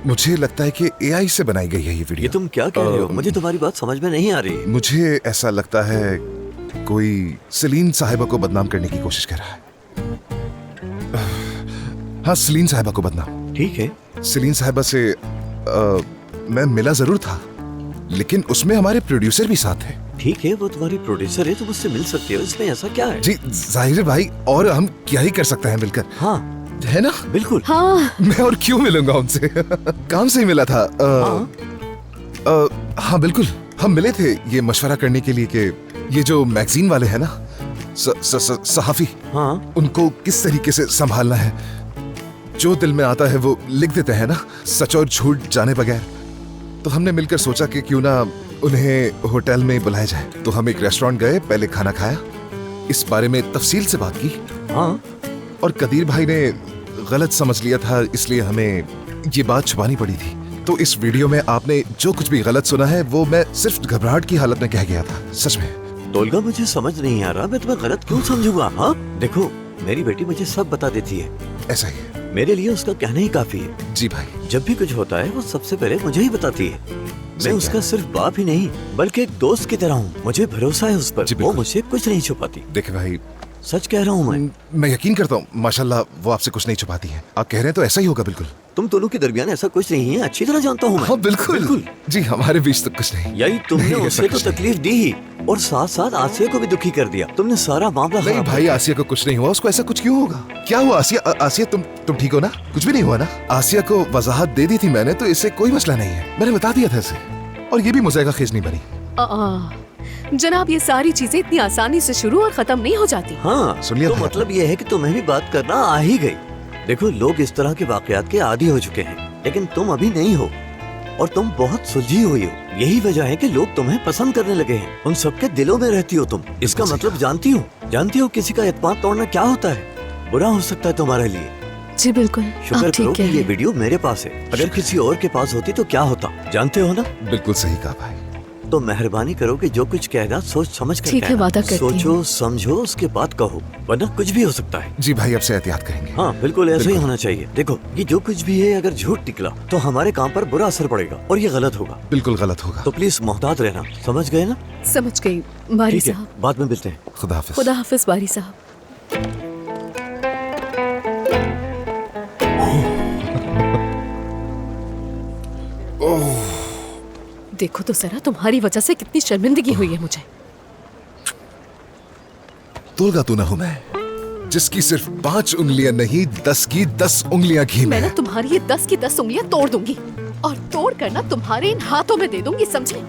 मुझे लगता है कि एआई से बनाई गई है ये वीडियो। ये तुम क्या कह रहे हो? मुझे तुम्हारी बात समझ में नहीं आ रही। मुझे ऐसा लगता है कोई सलीन साहिबा को बदनाम करने की कोशिश कर रहा है। हाँ, सलीन साहिबा को बदनाम। ठीक है। सलीन साहिबा से मैं मिला जरूर था, लेकिन उसमें हमारे प्रोड्यूसर भी साथ थे। ठीक है, वो तुम्हारी प्रोड्यूसर है, तुम उससे मिल सकते हो, इसमें ऐसा क्या है? जी जाहिर है भाई, और हम क्या ही कर सकते हैं मिलकर। हाँ है ना? बिल्कुल। हाँ मैं और क्यों मिलूंगा उनसे? काम से ही मिला था। हाँ बिल्कुल, हम मिले थे ये मशवरा करने के लिए कि ये जो मैगजीन वाले हैं ना, सहाफी, हाँ उनको किस तरीके से संभालना है। जो दिल में आता है वो लिख देते हैं ना, सच और झूठ जाने बगैर। तो हमने मिलकर सोचा कि क्यों ना उन्हें होटल में बुलाया जाए। तो हम एक रेस्टोरेंट गए, पहले खाना खाया, इस बारे में तफसील से बात की। हाँ। और कदीर भाई ने गलत समझ लिया था, इसलिए हमें ये बात छुपानी पड़ी थी। तो इस वीडियो में आपने जो कुछ भी गलत सुना है वो मैं सिर्फ घबराहट की हालत में कह गया था, सच में। दोलगा, मुझे समझ नहीं आ रहा, मैं तुम्हें गलत क्यों समझूंगा? हाँ देखो, मेरी बेटी मुझे सब बता देती है। ऐसा ही है। मेरे लिए उसका कहना ही काफी है। जी भाई। जब भी कुछ होता है वो सबसे पहले मुझे ही बताती है। मैं उसका सिर्फ बाप ही नहीं बल्कि एक दोस्त की तरह हूँ। मुझे भरोसा है उस पर, वो मुझसे कुछ नहीं छुपाती। देखे भाई, सच कह रहा हूँ मैं यकीन करता हूँ, माशाल्लाह वो आपसे कुछ नहीं छुपाती है। आप कह रहे हैं तो ऐसा ही होगा। बिल्कुल। तुम दोनों के दरमियान ऐसा कुछ नहीं है, अच्छी तरह जानता हूँ मैं। हाँ बिल्कुल जी, हमारे बीच तो कुछ नहीं। यही तुमने नहीं, उसे ऐसा तो कुछ नहीं। तकलीफ दी ही, और साथ साथ आसिया को भी दुखी कर दिया। तुमने सारा मामला नहीं खराब भाई, आसिया को कुछ नहीं हुआ, उसको ऐसा कुछ क्यों होगा? क्या हुआ आसिया? आसिया तुम ठीक हो ना? कुछ भी नहीं हुआ ना? आसिया को वजाहत दे दी थी मैंने, तो इससे कोई मसला नहीं है। मैंने बता दिया था इसे, और ये भी मुझे खेज नहीं बनी। जनाब, ये सारी चीजें इतनी आसानी से शुरू और खत्म नहीं हो जाती। हाँ सुन लिया तो था मतलब ये है कि तुम्हें भी बात करना आ ही गई। देखो, लोग इस तरह के वाकयात के आदी हो चुके हैं, लेकिन तुम अभी नहीं हो, और तुम बहुत सुलझी हुई हो। यही वजह है कि लोग तुम्हें पसंद करने लगे हैं। उन सबके दिलों में रहती हो तुम। इसका मतलब जानती हो किसी का एतमाद तोड़ना क्या होता है। बुरा हो सकता है तुम्हारे लिए। जी बिल्कुल, शुक्र आप करो ठीक कि कह ये रहे हैं। वीडियो मेरे पास है। अगर किसी और के पास होती तो क्या होता, जानते हो ना? बिल्कुल सही कहा भाई। तो मेहरबानी करो कि जो कुछ कहना सोच समझ कर ठीक है, कहना। वादा करती हूँ। सोचो समझो उसके बाद कहो, वरना कुछ भी हो सकता है। जी भाई, अब से एहतियात करेंगे। हाँ बिल्कुल, ऐसा ही होना चाहिए। देखो, ये जो कुछ भी है, अगर झूठ निकला तो हमारे काम पर बुरा असर पड़ेगा, और ये गलत होगा। बिल्कुल गलत होगा। तो प्लीज मोहतात रहना, समझ गए ना? समझ गई बारी ठीक है, साहब। बाद में मिलते हैं। खुदा हाफिज। खुदा हाफिज बारी साहब। देखो तो जरा, तुम्हारी वजह से कितनी शर्मिंदगी हुई है मुझे। तोलगा तू ना हूं मैं, जिसकी सिर्फ 5 उंगलियां नहीं 10 की 10 उंगलियां घी में। मैं ना तुम्हारी ये 10 की 10 उंगलियां तोड़ दूंगी, और तोड़ कर ना तुम्हारे इन हाथों में दे दूंगी, समझे?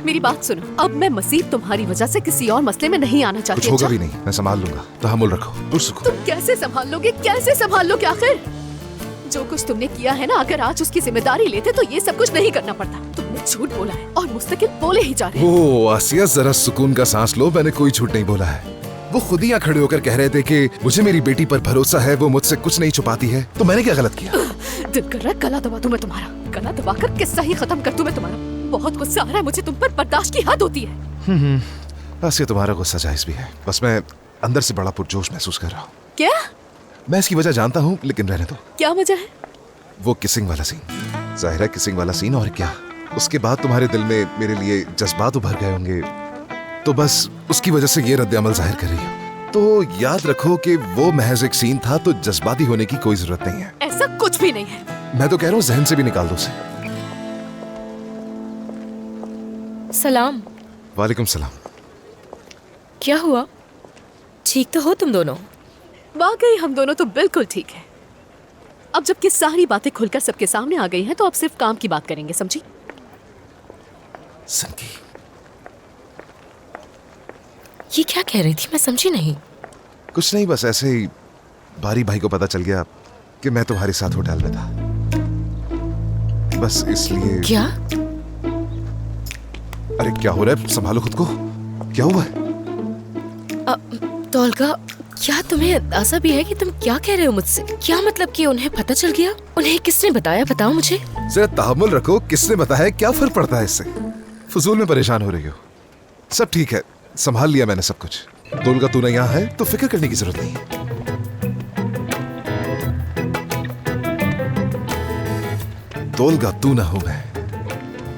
मेरी बात सुनो, अब मैं मसीह तुम्हारी वजह से किसी और मसले में नहीं आना चाहती। कुछ होगा अच्छा? भी नहीं, मैं संभाल लूंगा। तहम्मुल रखो, पुरसुकून। तुम कैसे संभाल लोगे? कैसे संभाल लोगे आखिर? जो कुछ तुमने किया है ना, अगर आज उसकी जिम्मेदारी लेते तो ये सब कुछ नहीं करना पड़ता। तुमने झूठ बोला है और मुस्तकिल बोले ही जा रहे हो। ओ आसिया, जरा सुकून का सांस लो। मैंने कोई झूठ नहीं बोला है। वो खुद ही यहाँ खड़े होकर कह रहे थे कि मुझे मेरी बेटी पर भरोसा है, वो मुझसे कुछ नहीं छुपाती है। तो मैंने क्या गलत किया? दिल कर रहा है गला दबा दूं मैं तुम्हारा, गला दबा कर किस्सा ही खत्म कर दूं मैं तुम्हारा। बहुत गुस्सा आ रहा है मुझे तुम पर, बर्दाश्त की हद होती है। आसिया, तुम्हारा गुस्सा जायज भी है, बस मैं अंदर से बड़ा पुरजोश महसूस कर रहा हूँ। क्या? मैं इसकी वजह जानता हूँ, लेकिन रहने दो। क्या वजह है? वो किसिंग वाला सीन, जाहिर है किसिंग वाला सीन, और क्या। उसके बाद तुम्हारे दिल में मेरे लिए जज्बात उभर गए होंगे, तो बस उसकी वजह से ये रद्द अमल जाहिर कर रही हो। तो याद रखो कि वो महज एक सीन था, तो जज्बाती होने की कोई जरूरत नहीं है। ऐसा कुछ भी नहीं है। मैं तो कह रहा हूँ जहन से भी निकाल दो उसे। सलाम। वालेकुम सलाम। क्या हुआ? ठीक तो हो तुम दोनों? वाकई हम दोनों तो बिल्कुल ठीक है। अब जबकि सारी बातें खुलकर सबके सामने आ गई हैं, तो अब सिर्फ काम की बात करेंगे, समझी? सनकी, ये क्या कह रही थी, मैं समझी नहीं। कुछ नहीं, बस ऐसे ही बारी भाई को पता चल गया कि मैं तुम्हारे साथ होटल में था, बस इसलिए। क्या? अरे क्या हो रहा है? संभालो खुद को। क्या हुआ है? तोलगा, क्या तुम्हें अंदाजा भी है कि तुम क्या कह रहे हो मुझसे? क्या मतलब कि उन्हें पता चल गया? उन्हें किसने बताया, बताओ मुझे। जरा तहम्मुल रखो, किसने बताया? क्या फर्क पड़ता है इससे? फजूल में परेशान हो रही हो। सब ठीक है, संभाल लिया मैंने सब कुछ। दोलगा तू यहाँ है तो फिक्र करने की जरूरत नहीं है। तोलगा तू ना हूं मैं।